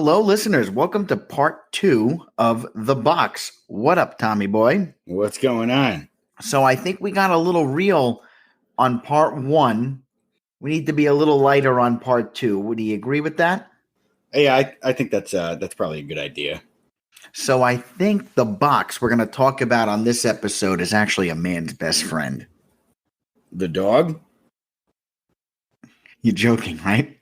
Hello, listeners. Welcome to part 2 of The Box. What up, Tommy boy? What's going on? So I think we got a little real on part 1. We need to be a little lighter on part 2. Would you agree with that? Yeah, I think that's probably a good idea. So I think the box we're going to talk about on this episode is actually a man's best friend. The dog? You're joking, right?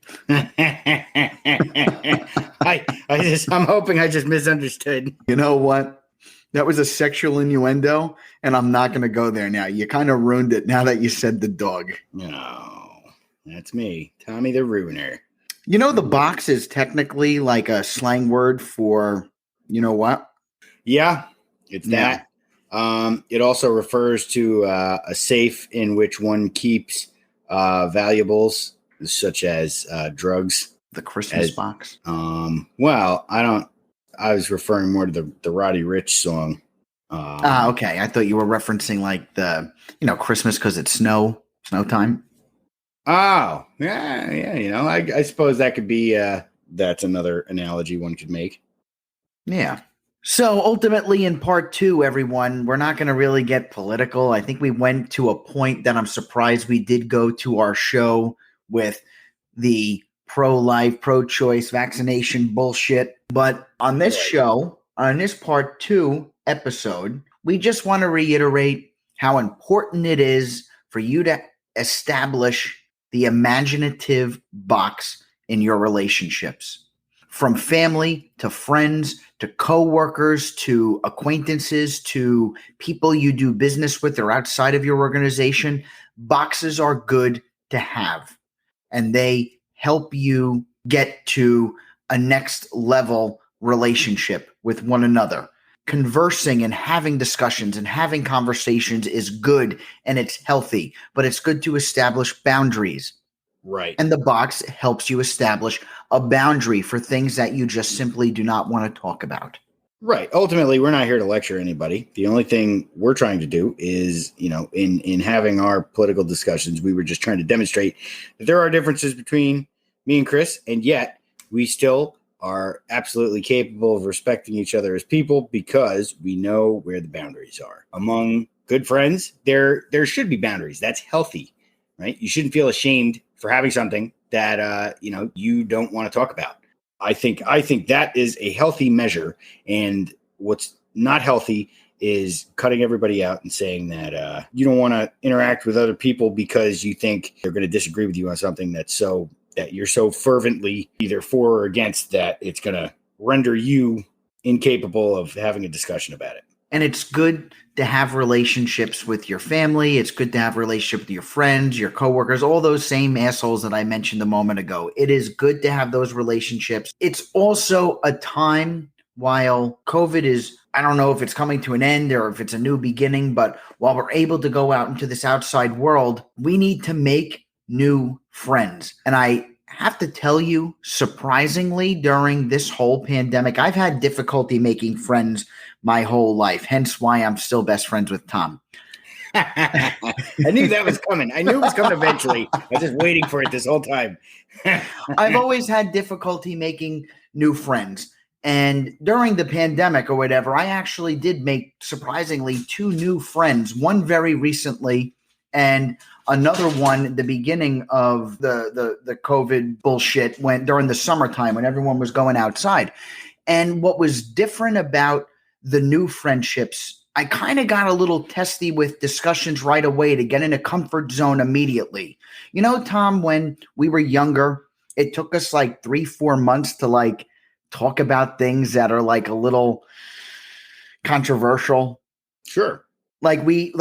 I'm hoping I just misunderstood. You know what? That was a sexual innuendo, and I'm not going to go there now. You kind of ruined it now that you said the dog. No, that's me, Tommy the Ruiner. You know, the box is technically like a slang word for, you know what? Yeah, it's that. It also refers to a safe in which one keeps valuables such as drugs. The Christmas box. Well, I was referring more to the Roddy Ricch song. Okay. I thought you were referencing like the, Christmas because it's snow time. Oh, yeah. I suppose that could be, that's another analogy one could make. Yeah. So ultimately in part 2, everyone, we're not going to really get political. I think we went to a point that I'm surprised we did go to our show with the pro-life, pro-choice vaccination bullshit. But on this show, on this part 2 episode, we just want to reiterate how important it is for you to establish the imaginative box in your relationships. From family to friends to coworkers to acquaintances to people you do business with or outside of your organization, boxes are good to have. And they help you get to a next level relationship with one another. Conversing and having discussions and having conversations is good and it's healthy, but it's good to establish boundaries. Right. And the box helps you establish a boundary for things that you just simply do not want to talk about. Right. Ultimately, we're not here to lecture anybody. The only thing we're trying to do is, in having our political discussions, we were just trying to demonstrate that there are differences between me and Chris, and yet we still are absolutely capable of respecting each other as people because we know where the boundaries are. Among good friends, there should be boundaries. That's healthy, right? You shouldn't feel ashamed for having something that, you don't want to talk about. I think that is a healthy measure. And what's not healthy is cutting everybody out and saying that you don't want to interact with other people because you think they're going to disagree with you on something that you're so fervently either for or against that it's going to render you incapable of having a discussion about it. And it's good to have relationships with your family. It's good to have relationships with your friends, your coworkers, all those same assholes that I mentioned a moment ago. It is good to have those relationships. It's also a time while COVID is, I don't know if it's coming to an end or if it's a new beginning, but while we're able to go out into this outside world, we need to make new friends. And I have to tell you, surprisingly, during this whole pandemic, I've had difficulty making friends my whole life, hence why I'm still best friends with Tom. I knew that was coming. I knew it was coming eventually. I was just waiting for it this whole time. I've always had difficulty making new friends. And during the pandemic or whatever, I actually did make, surprisingly, 2 new friends, one very recently and another one at the beginning of the COVID bullshit during the summertime when everyone was going outside. And what was different about the new friendships, I kind of got a little testy with discussions right away to get in a comfort zone immediately. You know, Tom, when we were younger, it took us like 3-4 months to like talk about things that are like a little controversial. Sure. Like we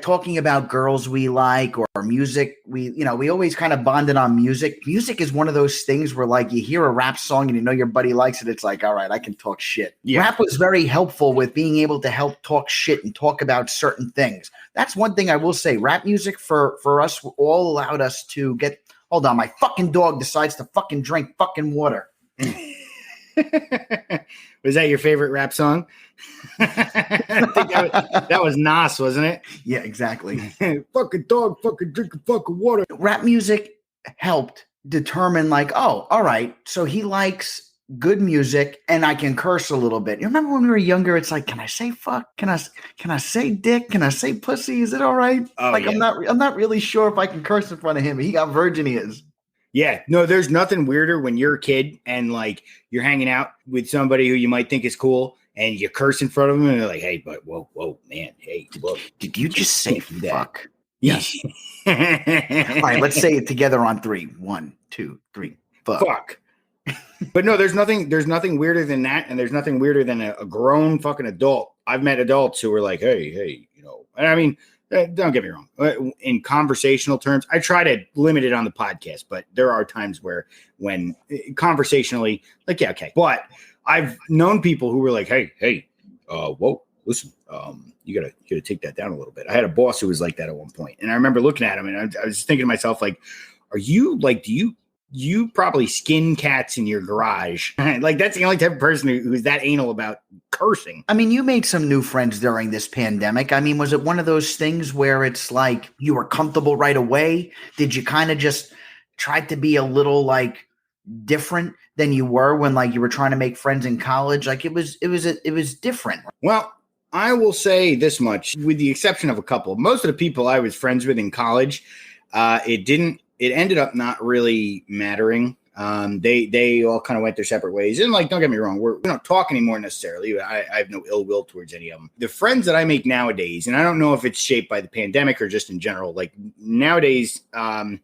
talking about girls we like or music. We always kind of bonded on music. Music is one of those things where like you hear a rap song and you know your buddy likes it. It's like, all right, I can talk shit. Yeah. Rap was very helpful with being able to help talk shit and talk about certain things. That's one thing I will say. Rap music for us all allowed us to get, hold on, my fucking dog decides to fucking drink fucking water. Was that your favorite rap song? I think that was Nas, wasn't it? Yeah, exactly. Fucking dog, fucking drinking fucking water. Rap music helped determine like, oh, all right, so he likes good music, and I can curse a little bit. You remember when we were younger? It's like, can I say fuck? Can I say dick? Can I say pussy? Is it all right? Oh, like yeah. I'm not really sure if I can curse in front of him. He got virgin ears. Yeah, no, there's nothing weirder when you're a kid and like you're hanging out with somebody who you might think is cool and you curse in front of them and they're like, hey, but whoa, man, hey, look. Did you just say fuck? Yes. All right, let's say it together on 3. 1, 2, 3. Fuck. But no, there's nothing weirder than that, and there's nothing weirder than a grown fucking adult. I've met adults who are like, hey, and I mean, don't get me wrong. In conversational terms, I try to limit it on the podcast, but there are times when conversationally, like, yeah, okay. But I've known people who were like, hey, whoa, listen, you gotta take that down a little bit. I had a boss who was like that at one point, and I remember looking at him, and I was thinking to myself, like, are you like, do you probably skin cats in your garage? Like, that's the only type of person who's that anal about cursing. I mean, you made some new friends during this pandemic. I mean, was it one of those things where it's like you were comfortable right away? Did you kind of just try to be a little like different than you were when like you were trying to make friends in college? Like it was different. Well, I will say this much, with the exception of a couple. Most of the people I was friends with in college, it ended up not really mattering. They all kind of went their separate ways. And like, don't get me wrong, we don't talk anymore necessarily. I have no ill will towards any of them. The friends that I make nowadays, and I don't know if it's shaped by the pandemic or just in general, like nowadays, I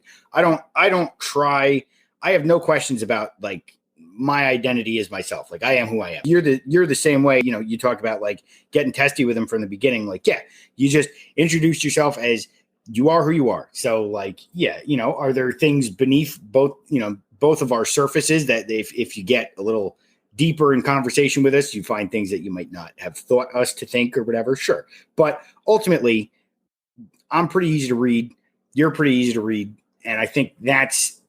have no questions about like my identity as myself. Like, I am who I am. You're the same way. You talk about like getting testy with them from the beginning. Like, yeah, you just introduced yourself as you are who you are. So like, yeah, are there things beneath both of our surfaces that if you get a little deeper in conversation with us, you find things that you might not have thought us to think or whatever. Sure. But ultimately, I'm pretty easy to read. You're pretty easy to read. And I think that's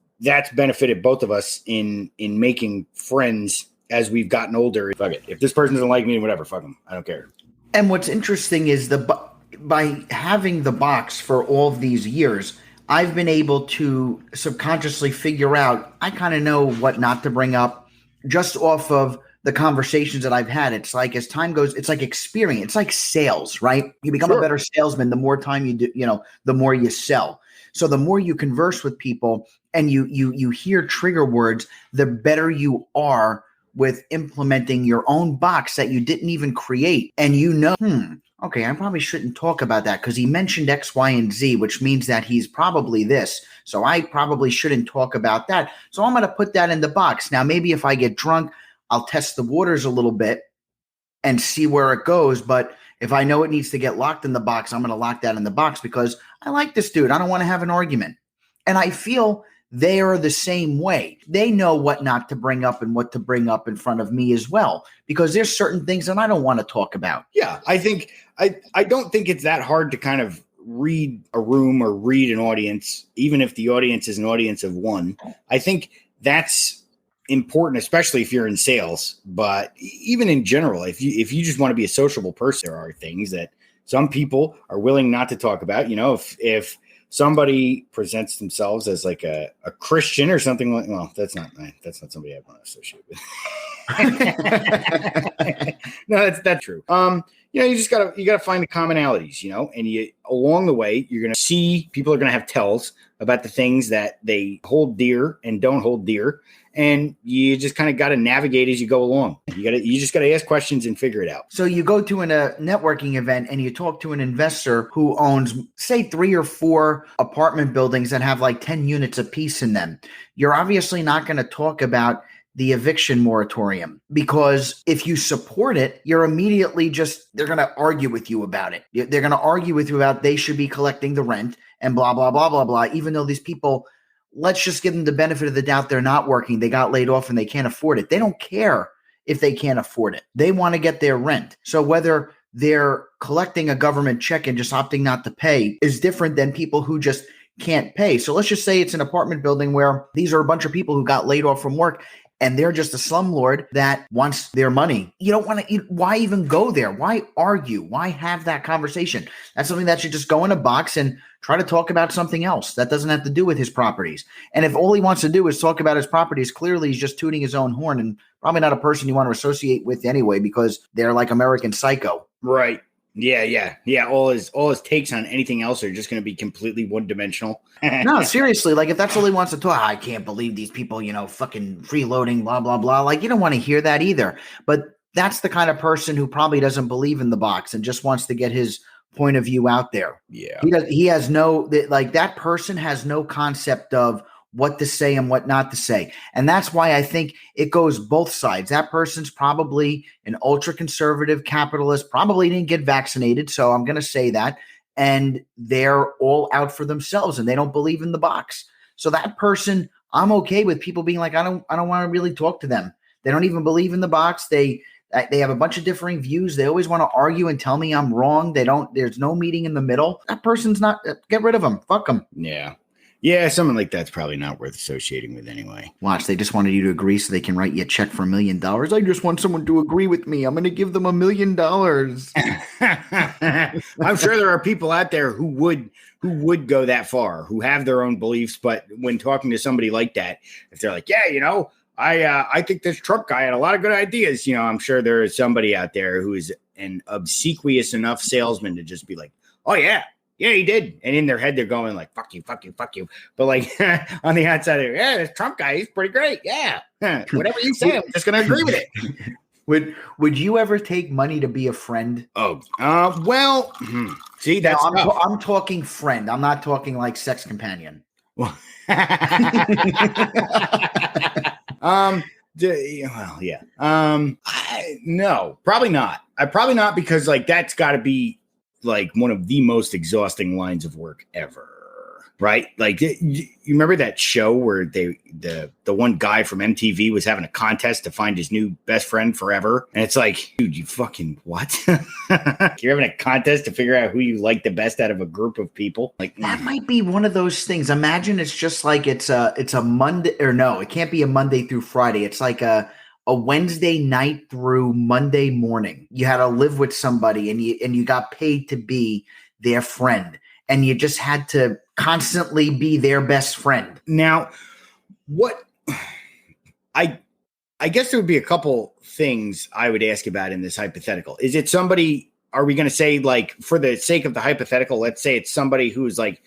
benefited both of us in making friends as we've gotten older. Fuck it. If this person doesn't like me, whatever, fuck them. I don't care. And what's interesting is by having the box for all of these years, I've been able to subconsciously figure out, I kind of know what not to bring up just off of the conversations that I've had. It's like, as time goes, it's like experience. It's like sales, right? You become a better salesman the more time you do, the more you sell. So the more you converse with people and you hear trigger words, the better you are with implementing your own box that you didn't even create. And okay, I probably shouldn't talk about that because he mentioned X, Y, and Z, which means that he's probably this. So I probably shouldn't talk about that. So I'm going to put that in the box. Now, maybe if I get drunk, I'll test the waters a little bit and see where it goes. But if I know it needs to get locked in the box, I'm going to lock that in the box because I like this dude. I don't want to have an argument. And I feel they are the same way. They know what not to bring up and what to bring up in front of me as well, because there's certain things that I don't want to talk about. Yeah, I think I don't think it's that hard to kind of read a room or read an audience, even if the audience is an audience of one. I think that's important, especially if you're in sales. But even in general, if you just want to be a sociable person, there are things that some people are willing not to talk about. If somebody presents themselves as like a Christian or something like, well, that's not somebody I want to associate with. No, that's true. You gotta find the commonalities, and along the way, you're going to see people are going to have tells about the things that they hold dear and don't hold dear. And you just kind of got to navigate as you go along. You just got to ask questions and figure it out. So you go to a networking event and you talk to an investor who owns, say, 3 or 4 apartment buildings that have like 10 units apiece in them. You're obviously not going to talk about the eviction moratorium, because if you support it, you're immediately they're going to argue with you about it. They're going to argue with you about they should be collecting the rent and blah, blah, blah, blah, blah. Even though these people, let's just give them the benefit of the doubt. They're not working. They got laid off and they can't afford it. They don't care if they can't afford it. They want to get their rent. So whether they're collecting a government check and just opting not to pay is different than people who just can't pay. So let's just say it's an apartment building where these are a bunch of people who got laid off from work and they're just a slumlord that wants their money. You don't want to, why even go there? Why argue? Why have that conversation? That's something that should just go in a box and try to talk about something else that doesn't have to do with his properties. And if all he wants to do is talk about his properties, clearly he's just tooting his own horn, and probably not a person you want to associate with anyway, because they're like American Psycho. Right. Yeah. All his takes on anything else are just going to be completely one-dimensional. No, seriously, like if that's all he wants to talk, I can't believe these people, fucking freeloading, blah, blah, blah. Like you don't want to hear that either. But that's the kind of person who probably doesn't believe in the box and just wants to get his point of view out there. Yeah. He has no, like that person has no concept of what to say and what not to say. And that's why I think it goes both sides. That person's probably an ultra conservative capitalist, probably didn't get vaccinated. So I'm going to say that. And they're all out for themselves and they don't believe in the box. So that person, I'm okay with people being like, I don't want to really talk to them. They don't even believe in the box. They have a bunch of differing views. They always want to argue and tell me I'm wrong. There's no meeting in the middle. That person's not, get rid of them. Fuck them. Yeah, someone like that's probably not worth associating with anyway. Watch, they just wanted you to agree so they can write you a check for $1 million. I just want someone to agree with me. I'm going to give them $1 million. I'm sure there are people out there who would go that far, who have their own beliefs, but when talking to somebody like that, if they're like, yeah, I think this Trump guy had a lot of good ideas. I'm sure there is somebody out there who is an obsequious enough salesman to just be like, oh yeah. Yeah, he did. And in their head, they're going like, fuck you, fuck you, fuck you. But like on the outside, this Trump guy, he's pretty great. Yeah. Whatever you say, I'm just going to agree with it. Would you ever take money to be a friend? Oh, well, see, that's I'm talking friend. I'm not talking like sex companion. Well, yeah. No, probably not. Probably not because like that's got to be like one of the most exhausting lines of work ever, right? Like you remember that show where the one guy from MTV was having a contest to find his new best friend forever, and it's like, dude, you fucking what? You're having a contest to figure out who you like the best out of a group of people. Like that might be one of those things. Imagine it's just like it's a Monday, or no, it can't be a Monday through Friday. It's like a Wednesday night through Monday morning. You had to live with somebody and you got paid to be their friend, and you just had to constantly be their best friend. Now, what I guess there would be a couple things I would ask about in this hypothetical. Is it somebody, are we going to say, like, for the sake of the hypothetical, let's say it's somebody who's like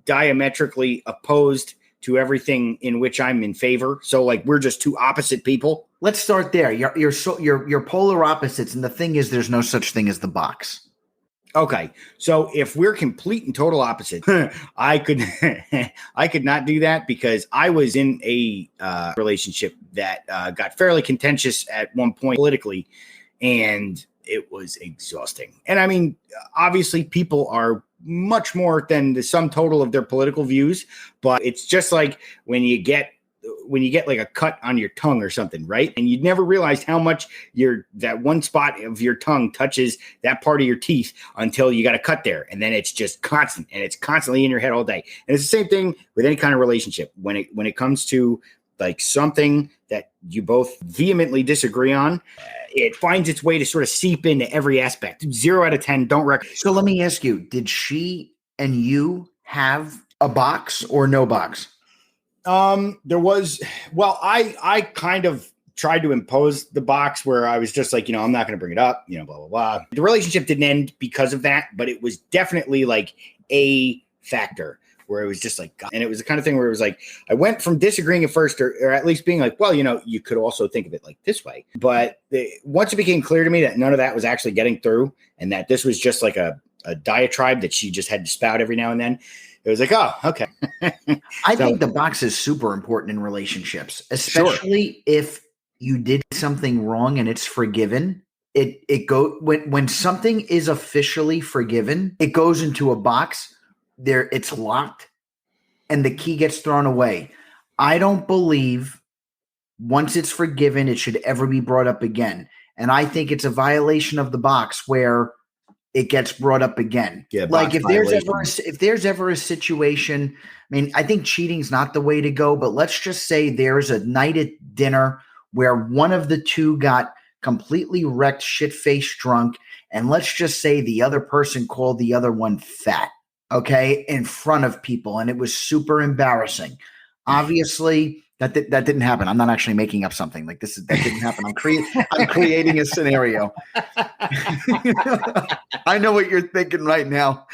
diametrically opposed to everything in which I'm in favor. So like we're just two opposite people. Let's start there. You're polar opposites, and the thing is, there's no such thing as the box. Okay, so if we're complete and total opposite, I could not do that because I was in a relationship that got fairly contentious at one point politically, and it was exhausting. And I mean, obviously, people are much more than the sum total of their political views, but it's just like when you get like a cut on your tongue or something, right? And you never realized how much that one spot of your tongue touches that part of your teeth until you got a cut there. And then it's just constant, and it's constantly in your head all day. And it's the same thing with any kind of relationship. When it comes to like something that you both vehemently disagree on, it finds its way to sort of seep into every aspect. 0 out of 10, don't recommend. So let me ask you, did she and you have a box or no box? There was, well, I kind of tried to impose the box where I was just like, I'm not going to bring it up, blah, blah, blah. The relationship didn't end because of that, but it was definitely like a factor where it was just like, God. And it was the kind of thing where it was like, I went from disagreeing at first, or at least being like, well, you could also think of it like this way. But once it became clear to me that none of that was actually getting through, and that this was just like a diatribe that she just had to spout every now and then, it was like, oh, okay. I think the box is super important in relationships, especially if you did something wrong and it's forgiven. When something is officially forgiven, it goes into a box. There, it's locked, and the key gets thrown away. I don't believe once it's forgiven, it should ever be brought up again. And I think it's a violation of the box where it gets brought up again. Yeah, like if there's ever a situation, I mean, I think cheating's not the way to go, but let's just say there's a night at dinner where one of the two got completely wrecked, shit-faced drunk, and let's just say the other person called the other one fat, okay, in front of people, and it was super embarrassing. Obviously, that didn't happen. I'm not actually making up something like this. That didn't happen. I'm creating a scenario. I know what you're thinking right now.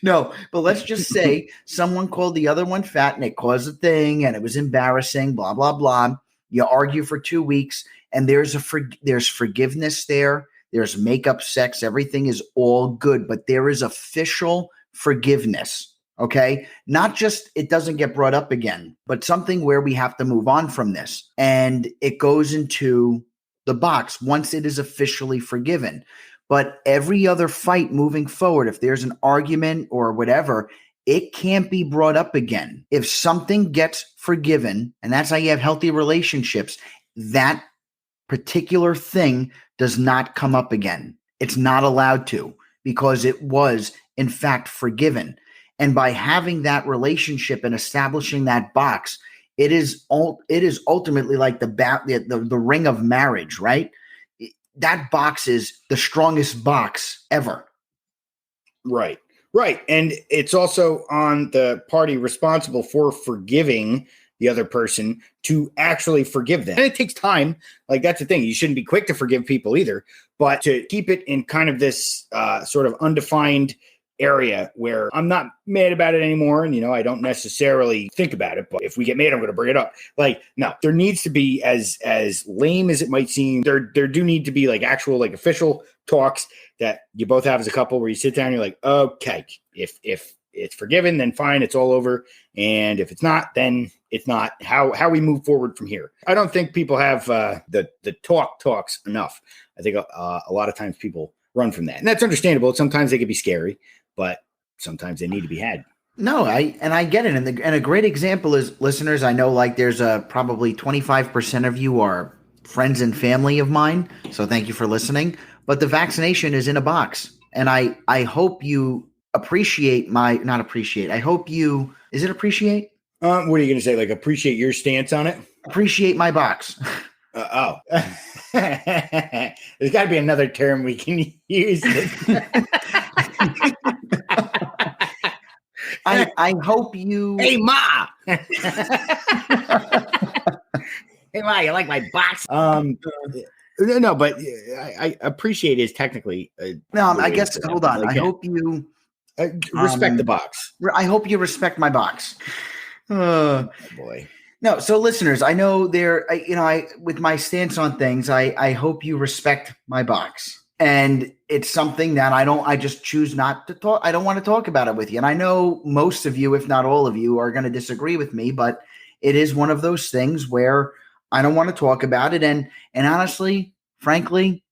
No, but let's just say someone called the other one fat and it caused a thing and it was embarrassing, blah, blah, blah. You argue for 2 weeks and there's forgiveness there. There's makeup sex. Everything is all good, but there is official forgiveness. Okay. Not just it doesn't get brought up again, but something where we have to move on from this. And it goes into the box once it is officially forgiven. But every other fight moving forward, if there's an argument or whatever, it can't be brought up again. If something gets forgiven, and that's how you have healthy relationships, that particular thing does not come up again. It's not allowed to because it was, in fact, forgiven. And by having that relationship and establishing that box, it is ultimately like the ring of marriage, right? That box is the strongest box ever. Right. And it's also on the party responsible for forgiving the other person to actually forgive them. And it takes time. Like, that's the thing. You shouldn't be quick to forgive people either, but to keep it in kind of this sort of undefined area where I'm not mad about it anymore. And, I don't necessarily think about it, but if we get mad, I'm going to bring it up. Like, no, there needs to be, as lame as it might seem, there do need to be like actual, like, official talks that you both have as a couple where you sit down and you're like, okay, if it's forgiven, then fine, it's all over. And if it's not, then it's not. How we move forward from here. I don't think people have the talks enough. I think a lot of times people run from that. And that's understandable. Sometimes they can be scary, but sometimes they need to be had. No, I get it. And a great example is, listeners, I know like there's probably 25% of you are friends and family of mine. So thank you for listening. But the vaccination is in a box. And I hope you appreciate I hope you, is it appreciate? What are you going to say? Like, appreciate your stance on it? Appreciate my box. There's got to be another term we can use. I hope you. Hey, Ma. Hey, Ma, you like my box? No, but I appreciate is technically. No, I guess. Hold on. Like, I hope you respect the box. I hope you respect my box. Oh boy. No, so listeners, I know with my stance on things, I hope you respect my box. And it's something that I just choose not to talk. I don't want to talk about it with you. And I know most of you, if not all of you, are going to disagree with me, but it is one of those things where I don't want to talk about it. And honestly, frankly,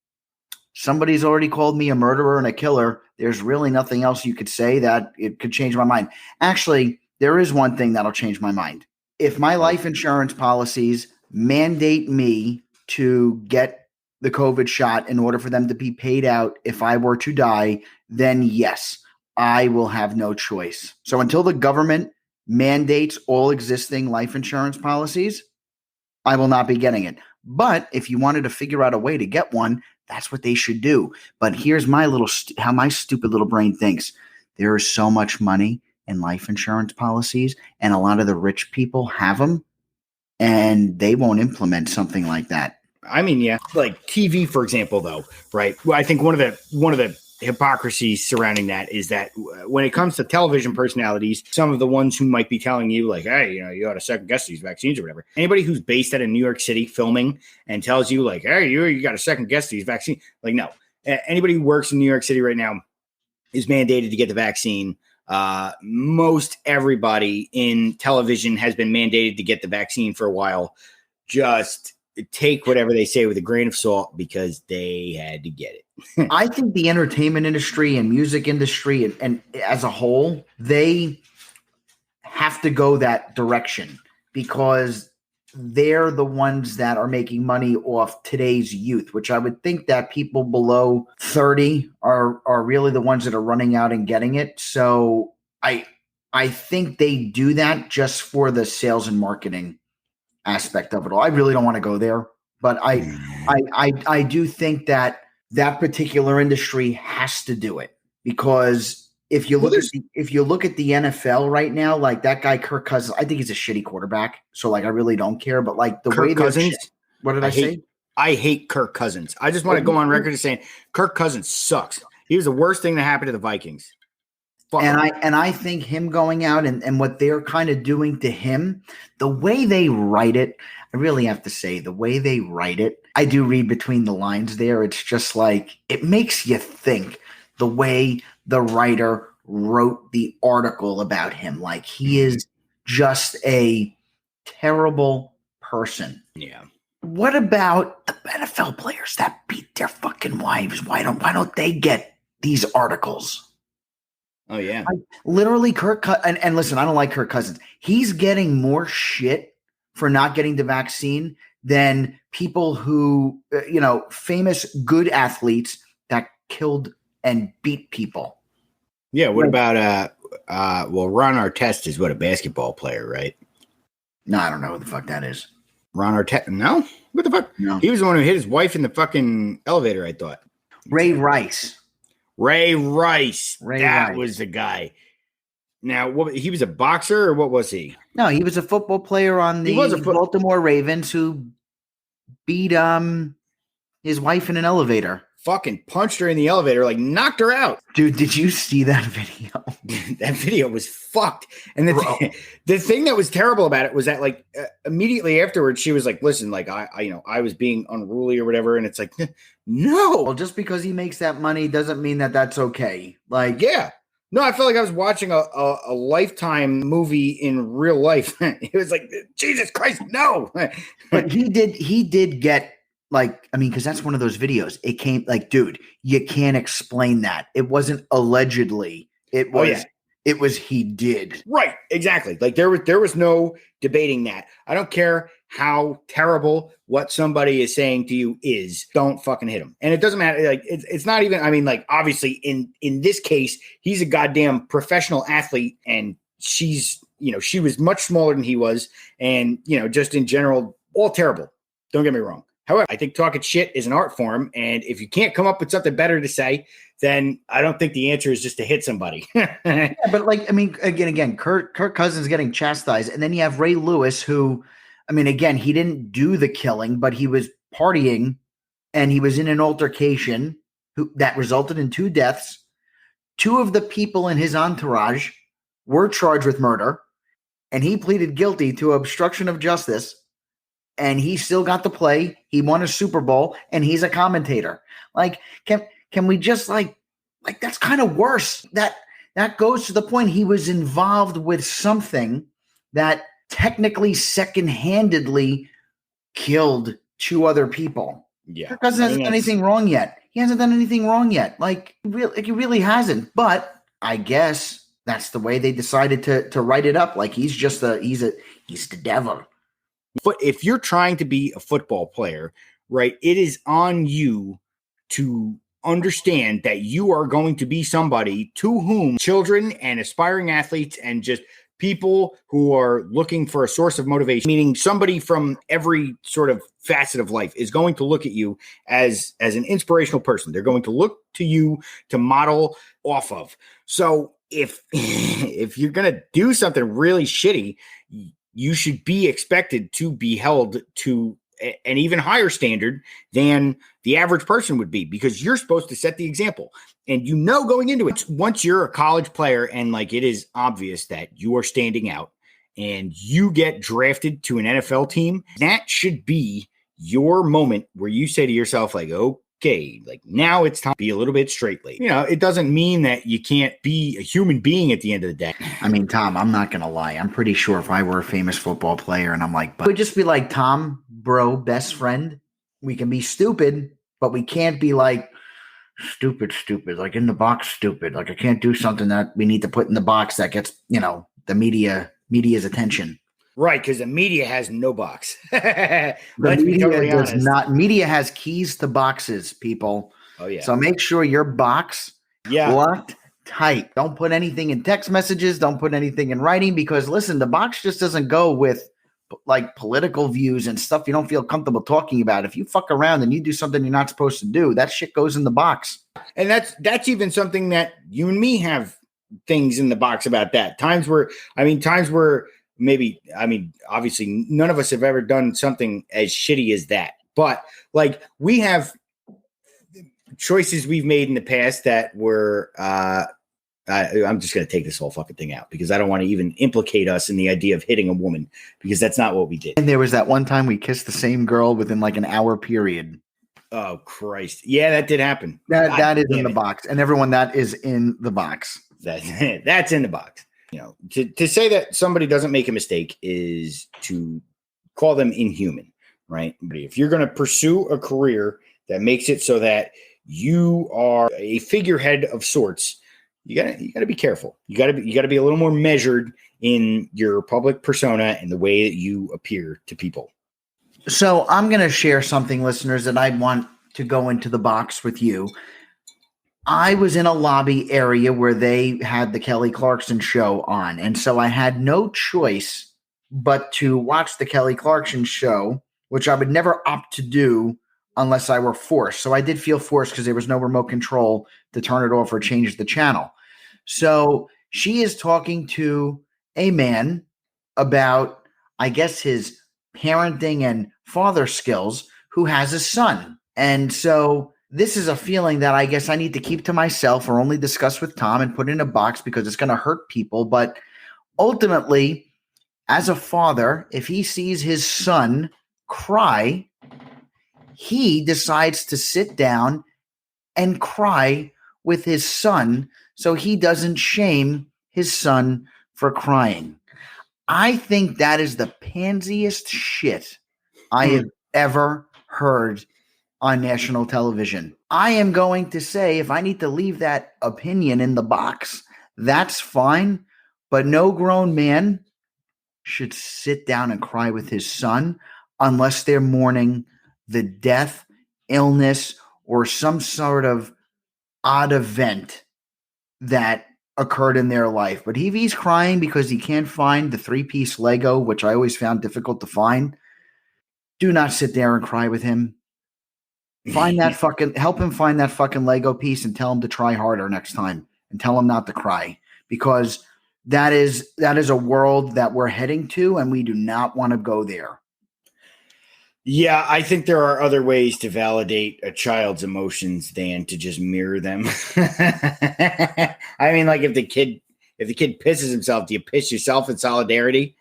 somebody's already called me a murderer and a killer. There's really nothing else you could say that it could change my mind. Actually, there is one thing that'll change my mind. If my life insurance policies mandate me to get the COVID shot in order for them to be paid out if I were to die, then yes, I will have no choice. So until the government mandates all existing life insurance policies, I will not be getting it. But if you wanted to figure out a way to get one, that's what they should do. But here's my how my stupid little brain thinks. There is so much money in life insurance policies, and a lot of the rich people have them, and they won't implement something like that. I mean, yeah, like TV, for example, though, right? Well, I think one of the hypocrisies surrounding that is that when it comes to television personalities, some of the ones who might be telling you like, hey, you ought to second guess these vaccines or whatever. Anybody who's based out of New York City filming and tells you like, hey, you got to second guess these vaccines. Like, no, anybody who works in New York City right now is mandated to get the vaccine. Most everybody in television has been mandated to get the vaccine for a while. Just take whatever they say with a grain of salt because they had to get it. I think the entertainment industry and music industry and as a whole, they have to go that direction because they're the ones that are making money off today's youth, which I would think that people below 30 are really the ones that are running out and getting it. So I think they do that just for the sales and marketing aspect of it all. I really don't want to go there, but I do think that particular industry has to do it, because if you look at the NFL right now, like that guy Kirk Cousins, I think he's a shitty quarterback. So like I really don't care, but like the Kirk way Cousins, what did I say? I hate Kirk Cousins. I just want to go on record as saying Kirk Cousins sucks. He was the worst thing that happened to the Vikings. I think him going out and what they're kind of doing to him, the way they write it, I really have to say, the way they write it, I do read between the lines there. It's just like, it makes you think the way the writer wrote the article about him. Like he is just a terrible person. Yeah. What about the NFL players that beat their fucking wives? Why don't they get these articles? Oh yeah, literally and listen, I don't like Kirk Cousins. He's getting more shit for not getting the vaccine than people who, famous good athletes that killed and beat people. Yeah. What about Ron Artest is a basketball player, right? No, I don't know who the fuck that is. Ron Artest? No, what the fuck? No. He was the one who hit his wife in the fucking elevator. I thought. Ray Rice. That was the guy. Now, he was a boxer, or what was he? No, he was a football player on the Baltimore Ravens who beat his wife in an elevator. Fucking punched her in the elevator, like knocked her out. Dude, did you see that video? That video was fucked. And the thing that was terrible about it was that, like, immediately afterwards, she was like, "Listen, like, I was being unruly or whatever." And it's like, no. Well, just because he makes that money doesn't mean that that's okay. Like, yeah. No, I felt like I was watching a Lifetime movie in real life. It was like, Jesus Christ, no. But he did get, like, I mean, because that's one of those videos. It came like, dude, you can't explain that. It wasn't allegedly. It was. It was he did. Right, exactly. Like there was no debating that. I don't care how terrible what somebody is saying to you is. Don't fucking hit him. And it doesn't matter. Like it's not even. I mean, like obviously in this case, he's a goddamn professional athlete, and she was much smaller than he was, and just in general, all terrible. Don't get me wrong. However, I think talking shit is an art form, and if you can't come up with something better to say, then I don't think the answer is just to hit somebody. Yeah, but like, I mean, again, Kirk Cousins getting chastised, and then you have Ray Lewis, who, I mean, again, he didn't do the killing, but he was partying, and he was in an altercation that resulted in 2 deaths. 2 of the people in his entourage were charged with murder, and he pleaded guilty to obstruction of justice. And he still got to play. He won a Super Bowl, and he's a commentator. Like, can we just like that's kind of worse. That goes to the point he was involved with something that technically second-handedly killed 2 other people. Yeah, Kirk Cousins hasn't done anything wrong yet. He hasn't done anything wrong yet. Like he really hasn't. But I guess that's the way they decided to write it up. Like he's the devil. But if you're trying to be a football player, right, it is on you to understand that you are going to be somebody to whom children and aspiring athletes and just people who are looking for a source of motivation, meaning somebody from every sort of facet of life, is going to look at you as an inspirational person. They're going to look to you to model off of. So if you're going to do something really shitty, you should be expected to be held to an even higher standard than the average person would be, because you're supposed to set the example. And going into it, once you're a college player and like it is obvious that you are standing out and you get drafted to an NFL team, that should be your moment where you say to yourself, like, okay, like now it's time to be a little bit straight-laced. It doesn't mean that you can't be a human being at the end of the day. I mean, Tom, I'm not going to lie. I'm pretty sure if I were a famous football player and I'm like, but it would just be like, Tom, bro, best friend, we can be stupid, but we can't be like stupid, like in the box stupid. Like I can't do something that we need to put in the box that gets, the media's attention. Right, because the media has no box. The media does not. Media has keys to boxes, people. Oh, yeah. So make sure your box locked tight. Don't put anything in text messages. Don't put anything in writing, because, listen, the box just doesn't go with like political views and stuff you don't feel comfortable talking about, if you fuck around and you do something you're not supposed to do, that shit goes in the box. And that's even something that you and me have things in the box about that. Times where maybe, obviously none of us have ever done something as shitty as that. But like we have choices we've made in the past that were, I'm just going to take this whole fucking thing out because I don't want to even implicate us in the idea of hitting a woman because that's not what we did. And there was that one time we kissed the same girl within like an hour period. Oh, Christ. Yeah, that did happen. That is in the box. And everyone, that is in the box. That's in the box. You know, to say that somebody doesn't make a mistake is to call them inhuman, right? But if you're going to pursue a career that makes it so that you are a figurehead of sorts, you gotta be careful. You gotta be a little more measured in your public persona and the way that you appear to people. So I'm going to share something, listeners, that I want to go into the box with you. I was in a lobby area where they had the Kelly Clarkson show on. And so I had no choice but to watch the Kelly Clarkson show, which I would never opt to do unless I were forced. So I did feel forced because there was no remote control to turn it off or change the channel. So she is talking to a man about, I guess, his parenting and father skills, who has a son. And so this is a feeling that I guess I need to keep to myself or only discuss with Tom and put in a box because it's going to hurt people. But ultimately, as a father, if he sees his son cry, he decides to sit down and cry with his son so he doesn't shame his son for crying. I think that is the pansiest shit I have ever heard on national television. I am going to say, if I need to leave that opinion in the box, that's fine, but no grown man should sit down and cry with his son unless they're mourning the death, illness, or some sort of odd event that occurred in their life. But if he's crying because he can't find the 3-piece Lego, which I always found difficult to find, do not sit there and cry with him. Help him find that fucking Lego piece and tell him to try harder next time and tell him not to cry, because that is a world that we're heading to and we do not want to go there. Yeah, I think there are other ways to validate a child's emotions than to just mirror them. I mean, like if the kid pisses himself, do you piss yourself in solidarity?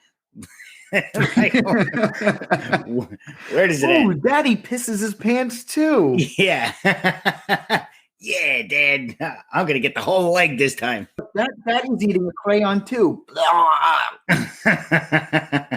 Where does it end? Daddy pisses his pants too. Yeah. Yeah, Dad. I'm going to get the whole leg this time. Daddy's eating a crayon too.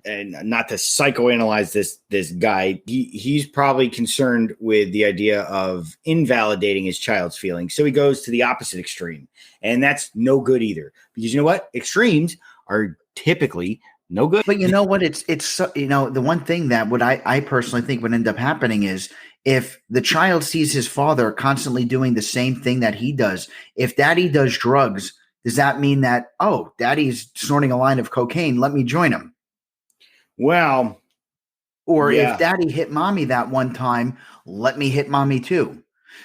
And not to psychoanalyze this guy, he's probably concerned with the idea of invalidating his child's feelings. So he goes to the opposite extreme. And that's no good either. Because you know what? Extremes are typically no good. But you know what? It's the one thing that what I personally think would end up happening is if the child sees his father constantly doing the same thing that he does, if daddy does drugs, does that mean that, oh, daddy's snorting a line of cocaine, let me join him? Well, or if daddy hit mommy that one time, let me hit mommy too.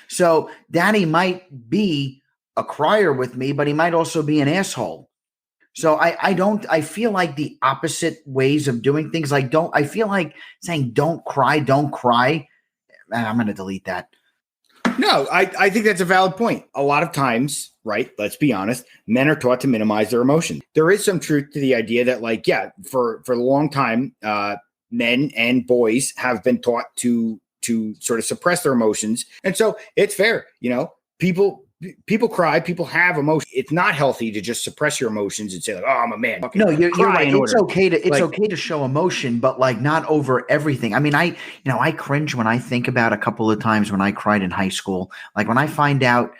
So daddy might be a crier with me, but he might also be an asshole. So I feel like the opposite ways of doing things. I feel like saying don't cry. I'm going to delete that. No, I think that's a valid point. A lot of times, right, let's be honest, men are taught to minimize their emotions. There is some truth to the idea that, like, yeah, for a long time, men and boys have been taught to sort of suppress their emotions. And so it's fair. You know, people cry, people have emotions. It's not healthy to just suppress your emotions and say, like, oh, I'm a man. No, you're right. It's okay to show emotion, but like not over everything. I mean, I cringe when I think about a couple of times when I cried in high school. Like when I find out,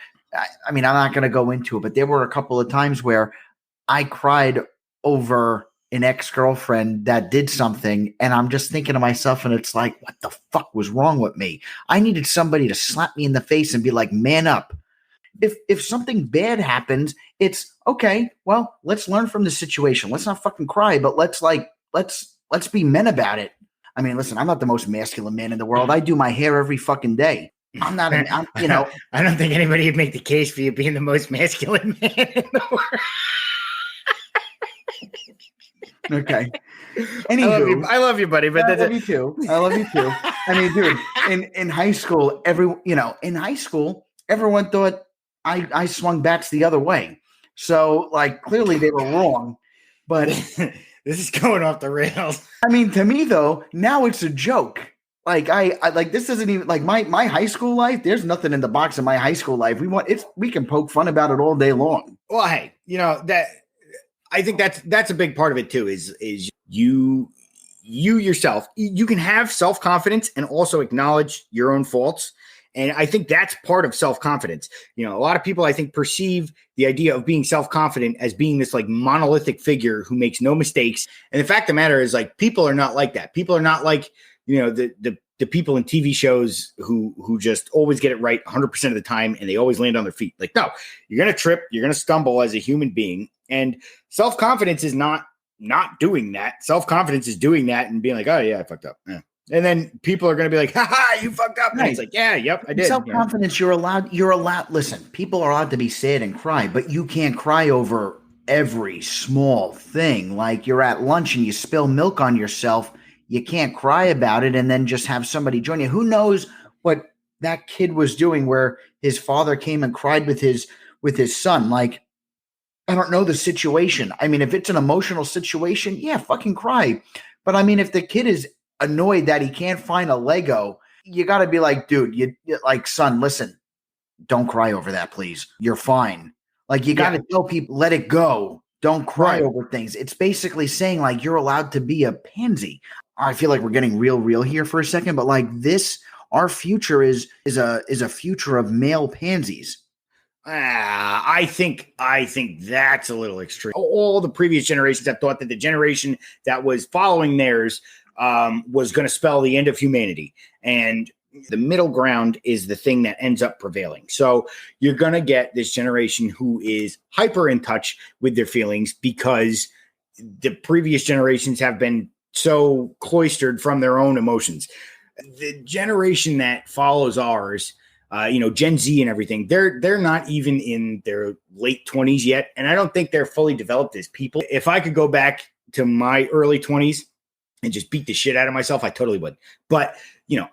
I mean, I'm not going to go into it, but there were a couple of times where I cried over an ex-girlfriend that did something, and I'm just thinking to myself, and it's like, what the fuck was wrong with me? I needed somebody to slap me in the face and be like, man up. If something bad happens, it's okay. Well, let's learn from the situation. Let's not fucking cry, but let's let's be men about it. I mean, listen, I'm not the most masculine man in the world. I do my hair every fucking day. I'm not, I don't think anybody would make the case for you being the most masculine man in the world. Okay. Anywho, I love you, buddy. But I love you too. I love you too. I mean, dude, in high school, everyone thought I swung bats the other way. So, like, clearly they were wrong. But this is going off the rails. I mean, to me though, now it's a joke. Like I like this isn't even like my high school life. There's nothing in the box of my high school life. We can poke fun about it all day long. Well, hey, that I think that's a big part of it too. Is you yourself, you can have self-confidence and also acknowledge your own faults. And I think that's part of self-confidence. A lot of people, I think, perceive the idea of being self-confident as being this like monolithic figure who makes no mistakes. And the fact of the matter is, like, people are not like that. People are not like, the people in TV shows who just always get it right 100% of the time and they always land on their feet. Like, no, you're going to trip, you're going to stumble as a human being. And self-confidence is not doing that. Self-confidence is doing that and being like, oh yeah, I fucked up. Yeah. And then people are going to be like, ha, you fucked up. And it's like, yeah, yep, I did. Self-confidence, you're allowed. Listen, people are allowed to be sad and cry, but you can't cry over every small thing. Like you're at lunch and you spill milk on yourself. You can't cry about it and then just have somebody join you. Who knows what that kid was doing where his father came and cried with his son? Like, I don't know the situation. I mean, if it's an emotional situation, yeah, fucking cry. But I mean, if the kid is annoyed that he can't find a Lego, you got to be like, dude, you like, son, listen, don't cry over that, please. You're fine. Like, you got to tell people, let it go. Don't cry over things. It's basically saying, like, you're allowed to be a pansy. I feel like we're getting real here for a second, but like this, our future is a future of male pansies. I think that's a little extreme. All the previous generations have thought that the generation that was following theirs was going to spell the end of humanity. And the middle ground is the thing that ends up prevailing. So you're going to get this generation who is hyper in touch with their feelings because the previous generations have been so cloistered from their own emotions. The generation that follows ours, Gen Z and everything, they're not even in their late 20s yet. And I don't think they're fully developed as people. If I could go back to my early 20s and just beat the shit out of myself, I totally would. But,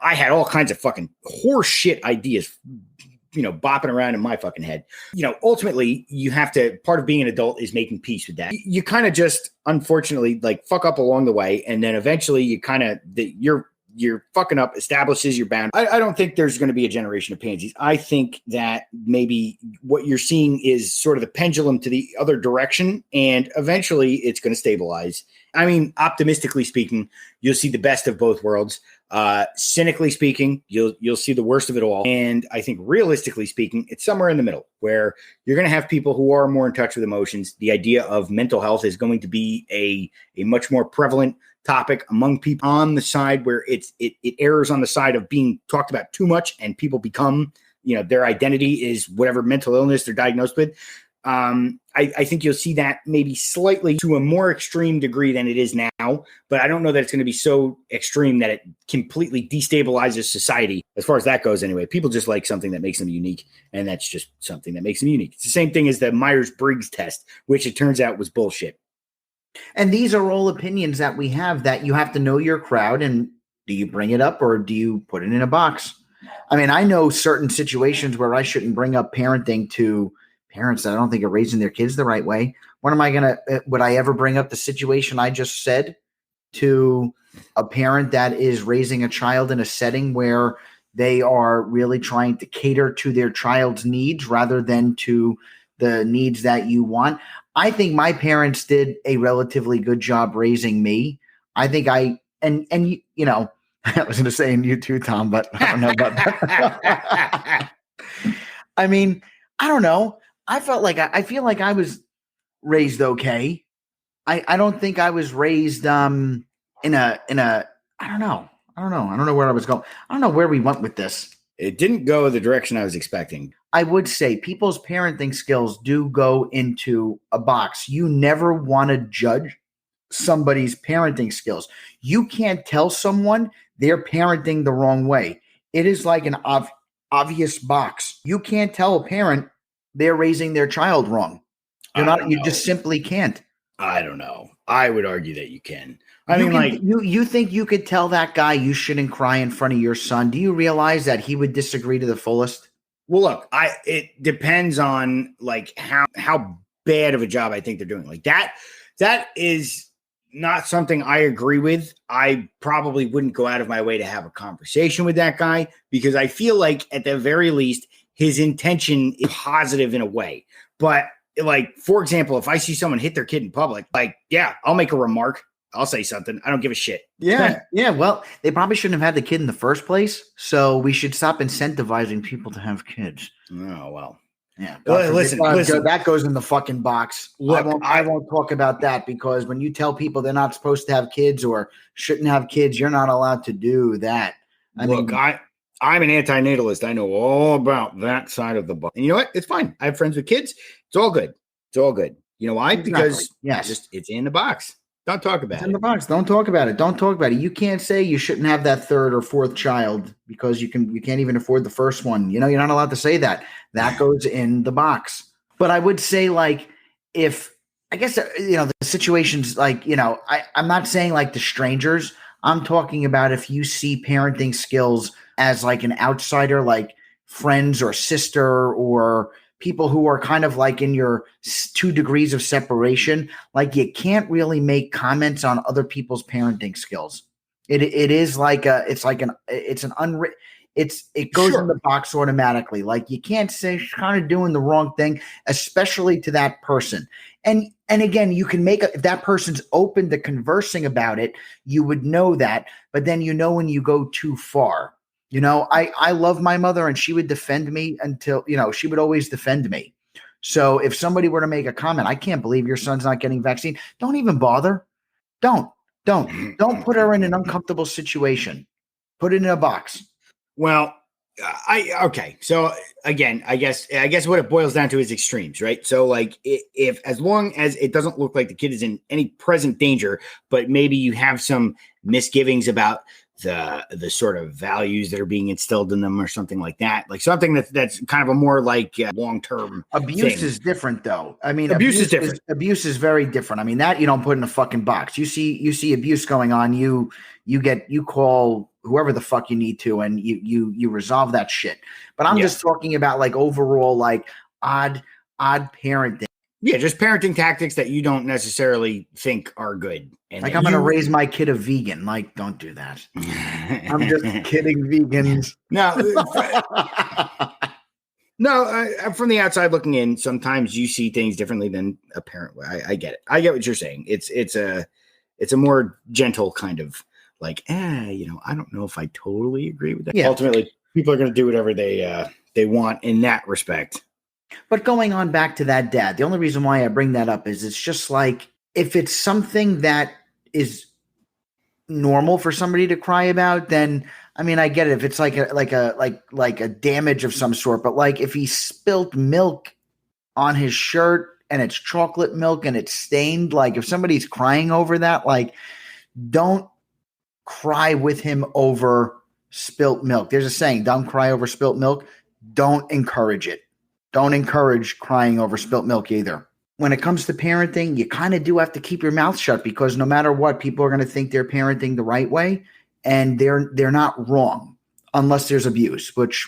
I had all kinds of fucking horse shit ideas, bopping around in my fucking head. Ultimately, you have to, part of being an adult is making peace with that. You kind of just, unfortunately, like fuck up along the way. And then eventually you kind of, you're fucking up establishes your bound. I don't think there's going to be a generation of pansies. I think that maybe what you're seeing is sort of the pendulum to the other direction, and eventually it's going to stabilize. I mean, optimistically speaking, you'll see the best of both worlds. Cynically speaking, you'll see the worst of it all. And I think realistically speaking, it's somewhere in the middle where you're going to have people who are more in touch with emotions. The idea of mental health is going to be a much more prevalent topic among people on the side where it errs on the side of being talked about too much, and people become, their identity is whatever mental illness they're diagnosed with. I think you'll see that maybe slightly to a more extreme degree than it is now, but I don't know that it's going to be so extreme that it completely destabilizes society. As far as that goes, anyway, people just like something that makes them unique, and that's just something that makes them unique. It's the same thing as the Myers-Briggs test, which it turns out was bullshit. And these are all opinions that we have that you have to know your crowd, and do you bring it up or do you put it in a box? I mean, I know certain situations where I shouldn't bring up parenting to parents that I don't think are raising their kids the right way. When am I going to, would I ever bring up the situation I just said to a parent that is raising a child in a setting where they are really trying to cater to their child's needs rather than to the needs that you want? I think my parents did a relatively good job raising me. I think I was going to say, and you too, Tom, but I don't know about that. I mean, I don't know. I feel like I was raised okay. I don't think I was raised in a I don't know. I don't know where I was going. I don't know where we went with this. It didn't go the direction I was expecting. I would say people's parenting skills do go into a box. You never want to judge. somebody's parenting skills. You can't tell someone they're parenting the wrong way. It is like an obvious box. You can't tell a parent they're raising their child wrong. You just simply can't. I don't know. I would argue that you can. You think you could tell that guy you shouldn't cry in front of your son? Do you realize that he would disagree to the fullest? Well, look, it depends on like how bad of a job I think they're doing. Like that is not something I agree with. I probably wouldn't go out of my way to have a conversation with that guy because I feel like at the very least his intention is positive in a way. But like, for example, if I see someone hit their kid in public, like, yeah, I'll make a remark. I'll say something. I don't give a shit. Yeah. Yeah. Well, they probably shouldn't have had the kid in the first place. So we should stop incentivizing people to have kids. Oh, well. Yeah. Listen. That goes in the fucking box. Look, I won't talk about that because when you tell people they're not supposed to have kids or shouldn't have kids, you're not allowed to do that. I'm an antinatalist. I know all about that side of the book. And you know what? It's fine. I have friends with kids. It's all good. You know why? Exactly. Because yes, it's in the box. Don't talk about it. It's in the box. Don't talk about it. You can't say you shouldn't have that third or fourth child because you can't even afford the first one. You're not allowed to say that. That goes in the box. But I would say if I guess the situations I'm not saying like the strangers. I'm talking about if you see parenting skills as like an outsider, like friends or sister or people who are kind of like in your 2 degrees of separation, like you can't really make comments on other people's parenting skills. It goes in the box automatically. Like you can't say she's kind of doing the wrong thing, especially to that person. And again, you can make if that person's open to conversing about it, you would know that. But then when you go too far. I love my mother and she would defend me until, she would always defend me. So if somebody were to make a comment, I can't believe your son's not getting vaccine. Don't even bother. Don't put her in an uncomfortable situation. Put it in a box. Well, okay. So again, I guess what it boils down to is extremes, right? So like if as long as it doesn't look like the kid is in any present danger, but maybe you have some misgivings about the sort of values that are being instilled in them or something like that, like something that's kind of a more like long-term abuse thing. Is different though. I mean, abuse is different. Abuse is very different. I mean, that you don't put in a fucking box. You see abuse going on, you call whoever the fuck you need to and you resolve that shit. But I'm just talking about like overall like odd parenting. Yeah, just parenting tactics that you don't necessarily think are good. And like I'm going to raise my kid a vegan. Like, don't do that. I'm just kidding, vegans. No, from the outside looking in, sometimes you see things differently than a parent. I get it. I get what you're saying. It's a more gentle kind of like, I don't know if I totally agree with that. Yeah. Ultimately, people are going to do whatever they want in that respect. But going on back to that dad, the only reason why I bring that up is it's just like if it's something that is normal for somebody to cry about, then I mean I get it. If it's like a damage of some sort, but like if he spilt milk on his shirt and it's chocolate milk and it's stained, like if somebody's crying over that, like don't cry with him over spilt milk. There's a saying, don't cry over spilt milk. Don't encourage it. Don't encourage crying over spilt milk either. When it comes to parenting, you kind of do have to keep your mouth shut because no matter what, people are going to think they're parenting the right way, and they're not wrong unless there's abuse, which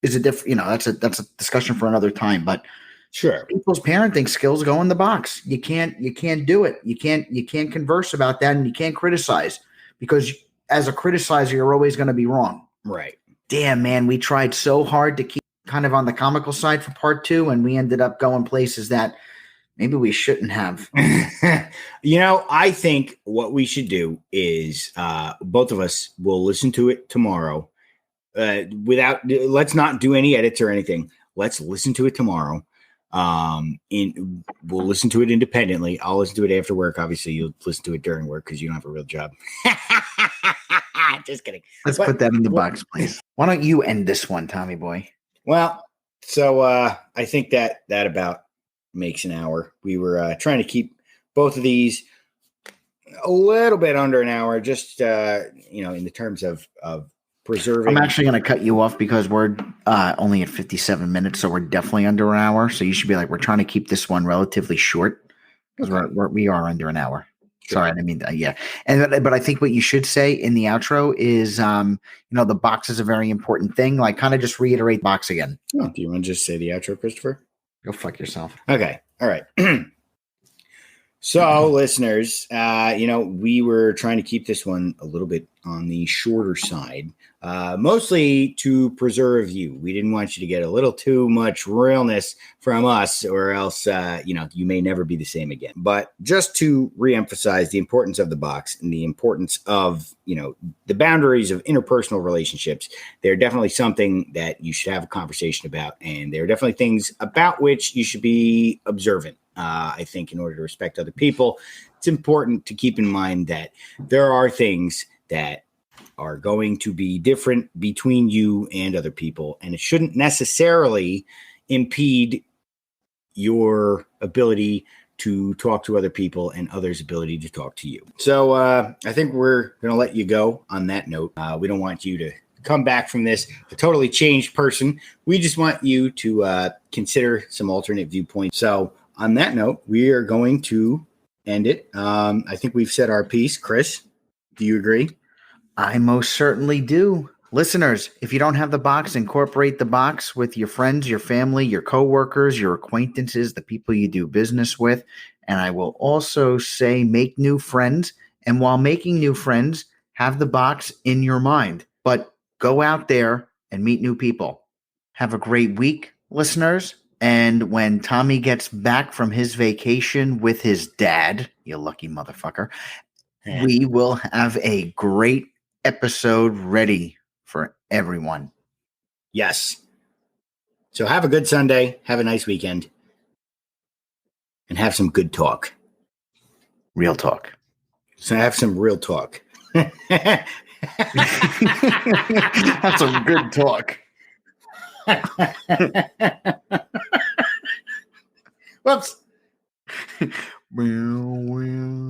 is a different. That's a discussion for another time. But sure, people's parenting skills go in the box. You can't do it. You can't converse about that, and you can't criticize because as a criticizer, you're always going to be wrong. Right. Damn, man, we tried so hard to keep kind of on the comical side for part 2, and we ended up going places that maybe we shouldn't have. I think what we should do is both of us will listen to it tomorrow. Let's not do any edits or anything. Let's listen to it tomorrow. We'll listen to it independently. I'll listen to it after work. Obviously, you'll listen to it during work because you don't have a real job. Just kidding. Let's put that in the box, please. Why don't you end this one, Tommy boy? Well, so I think that about makes an hour. We were trying to keep both of these a little bit under an hour, just in the terms of preserving. I'm actually going to cut you off because we're only at 57 minutes, so we're definitely under an hour. So you should be like, we're trying to keep this one relatively short because we are under an hour. Sure. Sorry, I mean, yeah. But I think what you should say in the outro is, the box is a very important thing. Like, kind of just reiterate box again. Oh, do you want to just say the outro, Christopher? Go fuck yourself. Okay. All right. So, listeners, we were trying to keep this one a little bit on the shorter side, mostly to preserve you. We didn't want you to get a little too much realness from us, or else, you may never be the same again. But just to reemphasize the importance of the box and the importance of, the boundaries of interpersonal relationships, they're definitely something that you should have a conversation about. And they're definitely things about which you should be observant. I think in order to respect other people, it's important to keep in mind that there are things that are going to be different between you and other people, and it shouldn't necessarily impede your ability to talk to other people and others' ability to talk to you. So I think we're going to let you go on that note. We don't want you to come back from this a totally changed person. We just want you to consider some alternate viewpoints. So on that note, we are going to end it. I think we've said our piece. Chris, do you agree? I most certainly do. Listeners, if you don't have the box, incorporate the box with your friends, your family, your coworkers, your acquaintances, the people you do business with. And I will also say make new friends. And while making new friends, have the box in your mind. But go out there and meet new people. Have a great week, listeners. And when Tommy gets back from his vacation with his dad, you lucky motherfucker, we will have a great episode ready for everyone. Yes. So have a good Sunday. Have a nice weekend. And have some good talk. Real talk. So have some real talk. Have some good talk. Whoops. Well.